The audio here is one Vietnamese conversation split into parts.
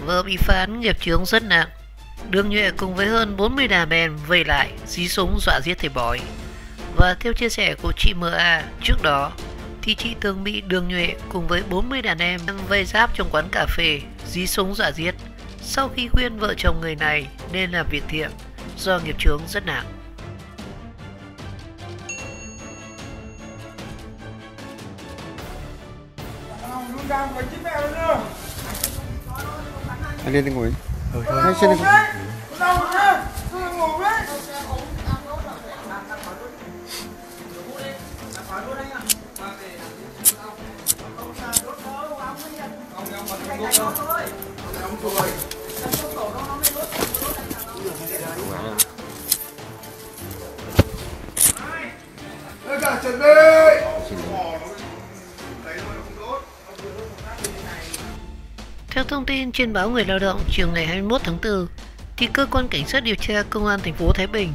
Vừa bị phán nghiệp chướng rất nặng, Đường Nhuệ cùng với hơn 40 đàn em vây lại, dí súng dọa giết thầy bói. Và theo chia sẻ của chị MA trước đó, thì chị từng bị Đường Nhuệ cùng với 40 đàn em vây giáp trong quán cà phê, dí súng dọa giết sau khi khuyên vợ chồng người này nên làm việc thiện do nghiệp chướng rất nặng. Anh lên đây ngồi. Hai trên đây. Chuẩn bị. Theo thông tin trên báo Người Lao động chiều ngày 21 tháng 4, thì cơ quan cảnh sát điều tra công an thành phố Thái Bình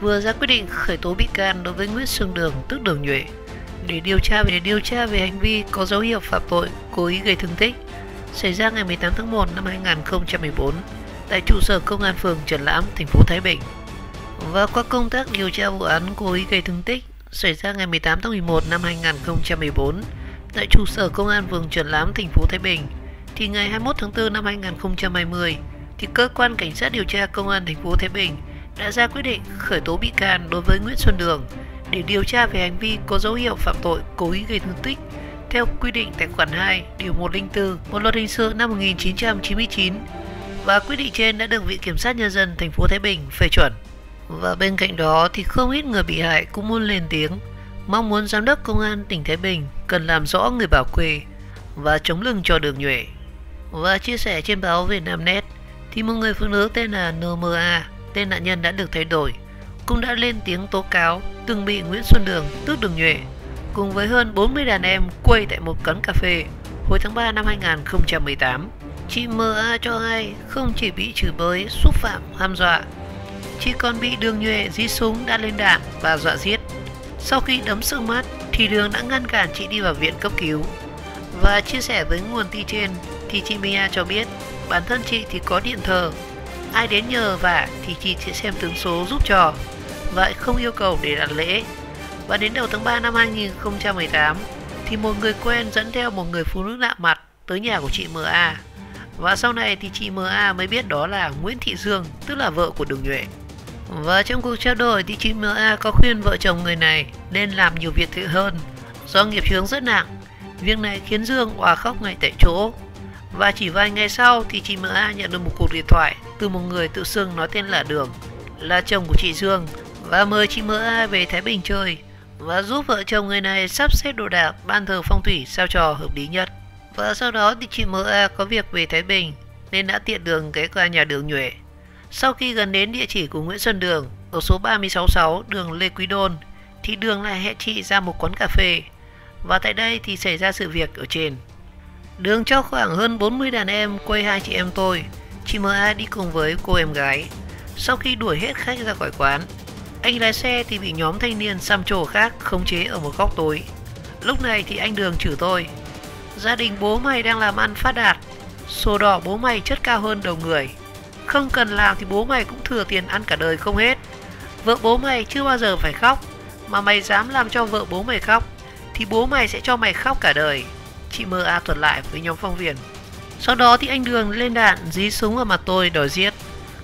vừa ra quyết định khởi tố bị can đối với Nguyễn Xuân Đường tức Đường Nhuệ để điều tra về hành vi có dấu hiệu phạm tội cố ý gây thương tích xảy ra ngày 18 tháng 1 năm 2014 tại trụ sở công an phường Trần Lãm, thành phố Thái Bình. Và qua công tác điều tra vụ án cố ý gây thương tích xảy ra ngày 18 tháng 11 năm 2014 tại trụ sở công an phường Trần Lãm, thành phố Thái Bình, thì ngày 21 tháng 4 năm 2020 thì cơ quan cảnh sát điều tra công an thành phố Thái Bình đã ra quyết định khởi tố bị can đối với Nguyễn Xuân Đường để điều tra về hành vi có dấu hiệu phạm tội cố ý gây thương tích theo quy định tại khoản 2 điều 104 Bộ luật hình sự năm 1999, và quyết định trên đã được Viện Kiểm sát Nhân dân thành phố Thái Bình phê chuẩn. Và bên cạnh đó thì không ít người bị hại cũng muốn lên tiếng mong muốn giám đốc công an tỉnh Thái Bình cần làm rõ người bảo kê và chống lưng cho Đường Nhuệ. Và chia sẻ trên báo Vietnamnet thì một người phụ nữ tên là NMA, tên nạn nhân đã được thay đổi, cũng đã lên tiếng tố cáo từng bị Nguyễn Xuân Đường tức Đường Nhuệ cùng với hơn 40 đàn em quây tại một quán cà phê hồi tháng 3 năm 2018. Chị MA cho hay không chỉ bị chửi bới, xúc phạm, hăm dọa, chị còn bị Đường Nhuệ dí súng đã lên đạn và dọa giết. Sau khi đấm sưng mắt thì Đường đã ngăn cản chị đi vào viện cấp cứu. Và chia sẻ với nguồn tin trên thì chị Mia cho biết bản thân chị thì có điện thờ, ai đến nhờ vả thì chị sẽ xem tướng số giúp cho, vậy không yêu cầu để đặt lễ. Và đến đầu tháng 3 năm 2018 thì một người quen dẫn theo một người phụ nữ lạ mặt tới nhà của chị MA. Và sau này thì chị MA mới biết đó là Nguyễn Thị Dương, tức là vợ của Đường Nhuệ. Và trong cuộc trao đổi thì chị MA có khuyên vợ chồng người này nên làm nhiều việc thiện hơn do nghiệp chướng rất nặng. Việc này khiến Dương òa khóc ngay tại chỗ. Và chỉ vài ngày sau thì chị MA nhận được một cuộc điện thoại từ một người tự xưng nói tên là Đường, là chồng của chị Dương, và mời chị MA về Thái Bình chơi và giúp vợ chồng người này sắp xếp đồ đạc, ban thờ phong thủy sao cho hợp lý nhất. Và sau đó thì chị MA có việc về Thái Bình nên đã tiện đường ghé qua nhà Đường Nhuệ. Sau khi gần đến địa chỉ của Nguyễn Xuân Đường ở số 366 đường Lê Quý Đôn thì Đường lại hẹn chị ra một quán cà phê, và tại đây thì xảy ra sự việc ở trên. Đường cho khoảng hơn 40 đàn em quây hai chị em tôi, chị MA đi cùng với cô em gái. Sau khi đuổi hết khách ra khỏi quán, anh lái xe thì bị nhóm thanh niên xăm trổ khác khống chế ở một góc tối. Lúc này thì anh Đường chửi tôi: gia đình bố mày đang làm ăn phát đạt, sổ đỏ bố mày chất cao hơn đầu người, không cần làm thì bố mày cũng thừa tiền ăn cả đời không hết. Vợ bố mày chưa bao giờ phải khóc, mà mày dám làm cho vợ bố mày khóc thì bố mày sẽ cho mày khóc cả đời, chị MA thuật lại với nhóm phóng viên. Sau đó thì anh Đường lên đạn dí súng vào mặt tôi đòi giết.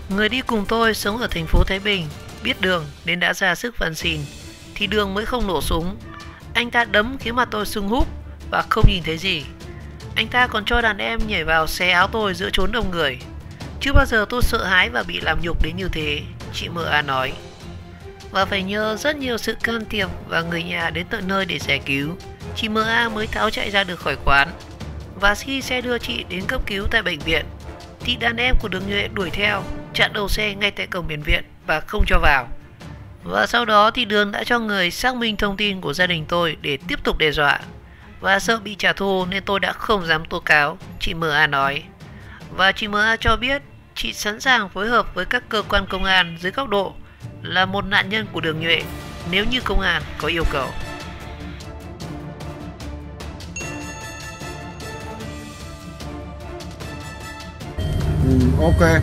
Người đi cùng tôi sống ở thành phố Thái Bình biết Đường nên đã ra sức van xin thì Đường mới không nổ súng. Anh ta đấm khiến mặt tôi sưng húp và không nhìn thấy gì. Anh ta còn cho đàn em nhảy vào xé áo tôi giữa chốn đông người. Chưa bao giờ tôi sợ hãi và bị làm nhục đến như thế, chị MA nói. Và phải nhờ rất nhiều sự can thiệp và người nhà đến tận nơi để giải cứu, chị MA mới tháo chạy ra được khỏi quán. Và khi xe đưa chị đến cấp cứu tại bệnh viện thì đàn em của Đường Nhuệ đuổi theo, chặn đầu xe ngay tại cổng bệnh viện và không cho vào. Và sau đó thì Đường đã cho người xác minh thông tin của gia đình tôi để tiếp tục đe dọa. Và sợ bị trả thù nên tôi đã không dám tố cáo, chị MA nói. Và chị MA cho biết chị sẵn sàng phối hợp với các cơ quan công an dưới góc độ là một nạn nhân của Đường Nhuệ nếu như công an có yêu cầu. Ok.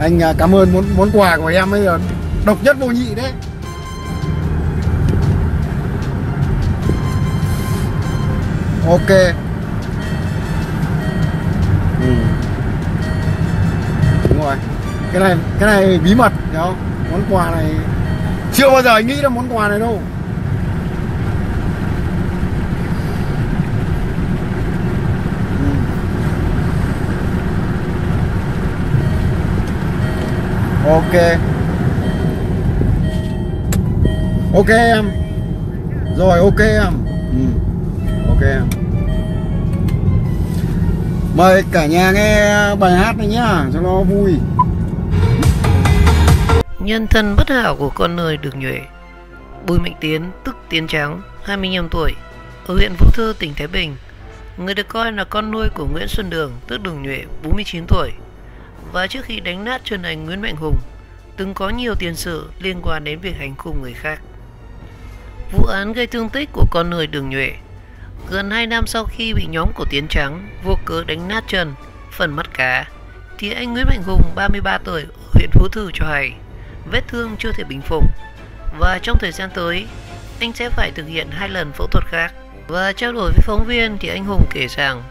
Anh cảm ơn món quà của em ấy là độc nhất vô nhị đấy. Ok. Đúng rồi. Cái này bí mật, hiểu không? Món quà này chưa bao giờ anh nghĩ ra món quà này đâu. Ok. Ok em. Rồi ok em. Ok em. Mời cả nhà nghe bài hát này nhá, cho nó vui. Nhân thân bất hảo của con người được nhuệ. Bùi Mạnh Tiến, tức Tiến Trắng, 25 tuổi, ở huyện Vũ Thư, tỉnh Thái Bình. Người được coi là con nuôi của Nguyễn Xuân Đường, tức Đường Nhuệ, 49 tuổi. Và trước khi đánh nát chân anh Nguyễn Mạnh Hùng, từng có nhiều tiền sử liên quan đến việc hành hung người khác. Vụ án gây thương tích của con nuôi Đường Nhuệ. Gần 2 năm sau khi bị nhóm của Tiến Trắng vô cớ đánh nát chân, phần mắt cá, thì anh Nguyễn Mạnh Hùng, 33 tuổi, ở huyện Vũ Thư cho hay vết thương chưa thể bình phục, và trong thời gian tới anh sẽ phải thực hiện 2 lần phẫu thuật khác. Và trao đổi với phóng viên thì anh Hùng kể rằng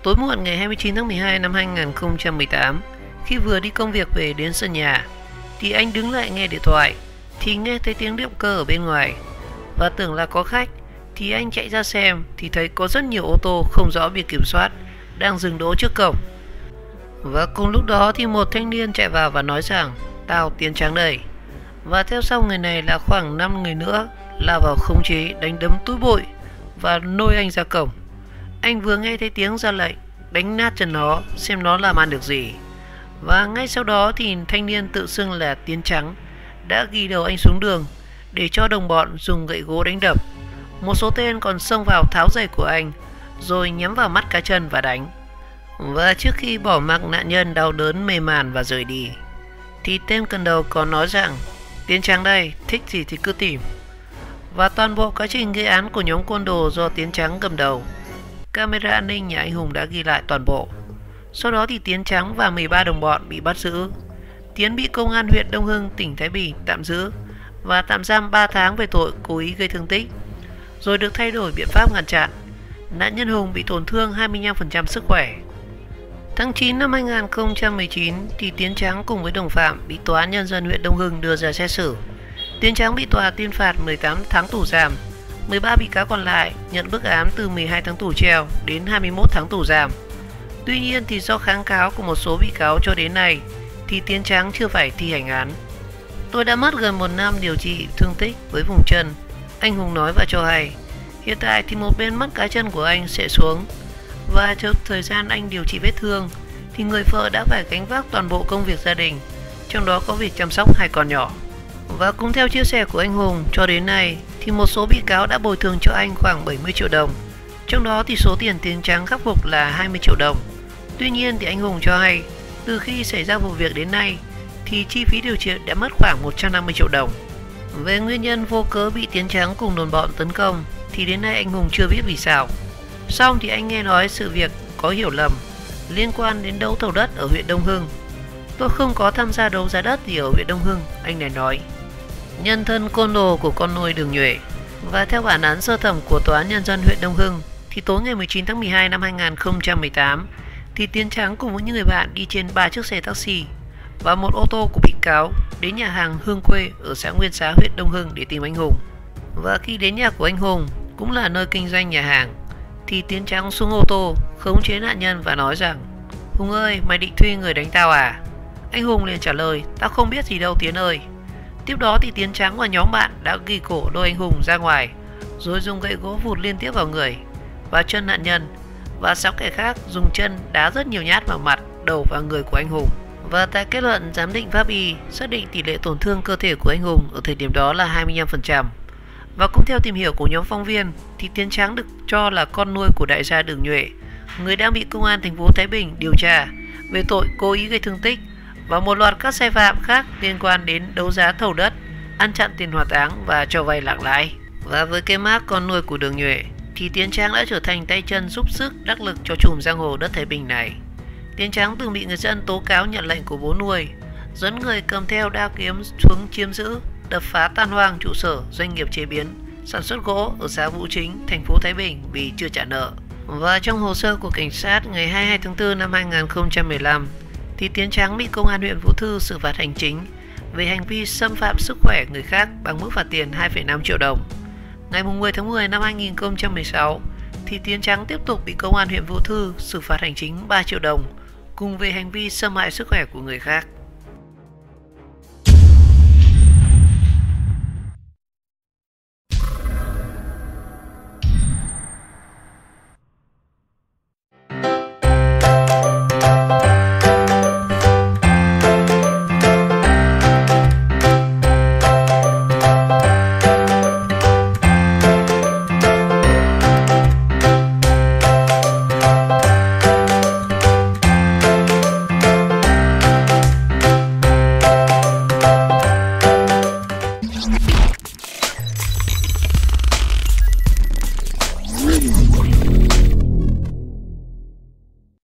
tối muộn ngày 29 tháng 12 năm 2018, khi vừa đi công việc về đến sân nhà thì anh đứng lại nghe điện thoại thì nghe thấy tiếng động cơ ở bên ngoài, và tưởng là có khách thì anh chạy ra xem thì thấy có rất nhiều ô tô không rõ biển kiểm soát đang dừng đỗ trước cổng. Và cùng lúc đó thì một thanh niên chạy vào và nói rằng tao Tiến Trắng đây. Và theo sau người này là khoảng 5 người nữa lao vào khống chế, đánh đấm túi bụi và lôi anh ra cổng. Anh vừa nghe thấy tiếng ra lệnh đánh nát chân nó xem nó làm ăn được gì. Và ngay sau đó thì thanh niên tự xưng là Tiến Trắng đã ghi đầu anh xuống đường để cho đồng bọn dùng gậy gỗ đánh đập. Một số tên còn xông vào tháo giày của anh rồi nhắm vào mắt cá chân và đánh. Và trước khi bỏ mặc nạn nhân đau đớn mê màn và rời đi thì tên cầm đầu còn nói rằng Tiến Trắng đây, thích gì thì cứ tìm. Và toàn bộ quá trình gây án của nhóm côn đồ do Tiến Trắng cầm đầu, camera an ninh nhà anh Hùng đã ghi lại toàn bộ. Sau đó thì Tiến Trắng và 13 đồng bọn bị bắt giữ. Tiến bị công an huyện Đông Hưng, tỉnh Thái Bình tạm giữ và tạm giam 3 tháng về tội cố ý gây thương tích, rồi được thay đổi biện pháp ngăn chặn. Nạn nhân Hùng bị tổn thương 25% sức khỏe. Tháng 9 năm 2019 thì Tiến Trắng cùng với đồng phạm bị Tòa án Nhân dân huyện Đông Hưng đưa ra xét xử. Tiến Trắng bị tòa tuyên phạt 18 tháng tù giam. 13 bị cáo còn lại nhận bức án từ 12 tháng tù treo đến 21 tháng tù giam. Tuy nhiên thì do kháng cáo của một số bị cáo cho đến nay thì Tiến Trắng chưa phải thi hành án. Tôi đã mất gần 1 năm điều trị thương tích với vùng chân, anh Hùng nói và cho hay. Hiện tại thì một bên mắt cá chân của anh sẽ xuống, và trong thời gian anh điều trị vết thương thì người vợ đã phải gánh vác toàn bộ công việc gia đình, trong đó có việc chăm sóc 2 con nhỏ. Và cũng theo chia sẻ của anh Hùng, cho đến nay thì một số bị cáo đã bồi thường cho anh khoảng 70 triệu đồng. Trong đó thì số tiền Tiến Trắng khắc phục là 20 triệu đồng. Tuy nhiên thì anh Hùng cho hay từ khi xảy ra vụ việc đến nay thì chi phí điều trị đã mất khoảng 150 triệu đồng. Về nguyên nhân vô cớ bị Tiến Trắng cùng đồng bọn tấn công thì đến nay anh Hùng chưa biết vì sao. Xong thì anh nghe nói sự việc có hiểu lầm liên quan đến đấu thầu đất ở huyện Đông Hưng. Tôi không có tham gia đấu giá đất gì ở huyện Đông Hưng, anh này nói. Nhân thân côn đồ của con nuôi Đường Nhuệ. Và theo bản án sơ thẩm của Tòa án Nhân dân huyện Đông Hưng thì tối ngày 19 tháng 12 năm 2018 thì Tiến Trắng cùng với những người bạn đi trên 3 chiếc xe taxi và một ô tô của bị cáo đến nhà hàng Hương Quê ở xã Nguyên Xá, huyện Đông Hưng để tìm anh Hùng. Và khi đến nhà của anh Hùng, cũng là nơi kinh doanh nhà hàng, thì Tiến Trắng xuống ô tô khống chế nạn nhân và nói rằng Hùng ơi, mày định thuê người đánh tao à? Anh Hùng liền trả lời tao không biết gì đâu Tiến ơi. Tiếp đó thì Tiến Trắng và nhóm bạn đã ghi cổ lôi anh Hùng ra ngoài, rồi dùng gậy gỗ vụt liên tiếp vào người, vào chân nạn nhân, và 6 kẻ khác dùng chân đá rất nhiều nhát vào mặt, đầu và người của anh Hùng. Và tại kết luận giám định pháp y xác định tỷ lệ tổn thương cơ thể của anh Hùng ở thời điểm đó là 25%. Và cũng theo tìm hiểu của nhóm phóng viên thì Tiến Trắng được cho là con nuôi của đại gia Đường Nhuệ, người đang bị công an thành phố Thái Bình điều tra về tội cố ý gây thương tích và một loạt các sai phạm khác liên quan đến đấu giá thầu đất, ăn chặn tiền hỏa táng và cho vay nặng lãi. Và với cái mác con nuôi của Đường Nhuệ thì Tiến Trắng đã trở thành tay chân giúp sức đắc lực cho chùm giang hồ đất Thái Bình này. Tiến Trắng từng bị người dân tố cáo nhận lệnh của bố nuôi, dẫn người cầm theo đao kiếm xuống chiếm giữ, đập phá tan hoang trụ sở doanh nghiệp chế biến, sản xuất gỗ ở xã Vũ Chính, thành phố Thái Bình vì chưa trả nợ. Và trong hồ sơ của cảnh sát ngày 22 tháng 4 năm 2015, thì Tiến Trắng bị công an huyện Vũ Thư xử phạt hành chính về hành vi xâm phạm sức khỏe người khác bằng mức phạt tiền 2,5 triệu đồng. Ngày 10 tháng 10 năm 2016, thì Tiến Trắng tiếp tục bị công an huyện Vũ Thư xử phạt hành chính 3 triệu đồng cùng về hành vi xâm hại sức khỏe của người khác.